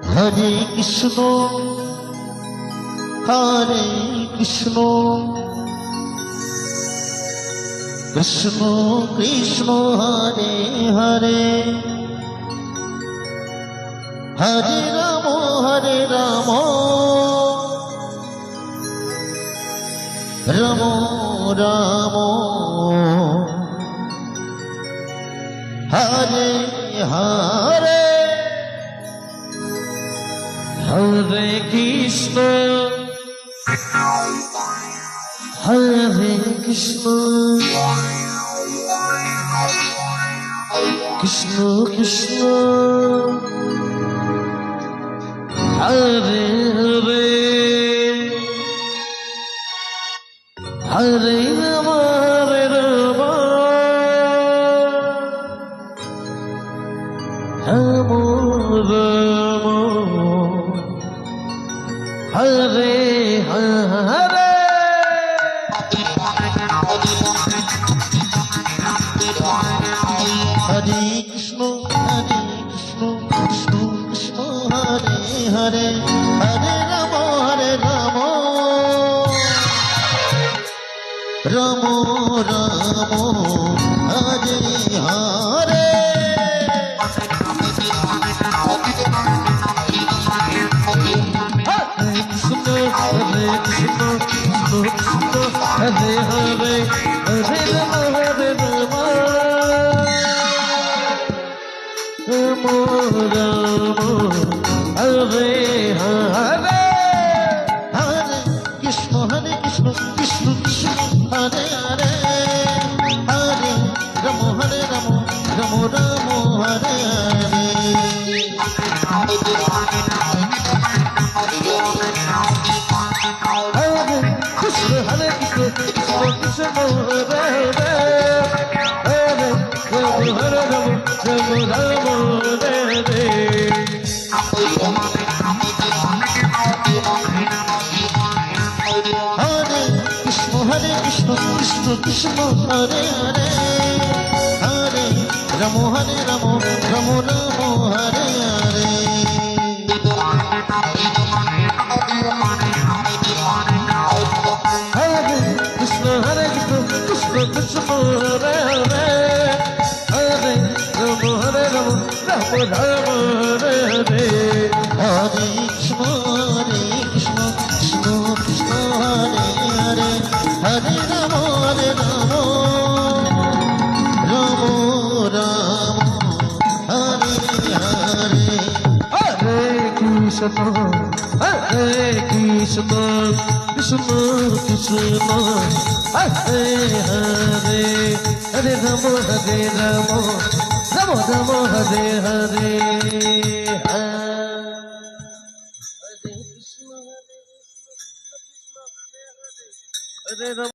Hare Krishna Hare Krishna Krishna Krishna Hare Hare Hare Ram Ram Ram Hare Hare Hare Krishna Hare Krishna Krishna Krishna Hare Hare Hare Ram Ram Ram Hare Hare Hare Krishna Krishna Krishna Hare Hare Hare Ram Ram Ram Hare Hare Krishna Hare Krishna Krishna Krishna Hare Hare Hare Ram Ram Ram Hare Hare Hare Krishna Krishna Krishna Hare Hare Hare Ram Ram Ram Hare Hare Hare Krishna Hare Krishna Krishna Krishna Hare Hare Hare Ram Hare Ram Ram Hare Hare Hare Krishna Krishna Krishna Hare Hare Hare Ram Ram Hare Hare Hare Krishna Krishna Krishna Hare Hare Hare Ram Ram Hare Hare Hare Krishna Krishna Krishna Hare Hare Hare Ram Ram Hare Hare Hare Krishna Krishna Krishna Hare Hare Hare Ram Ram Hare Hare Hare Krishna Hare Ram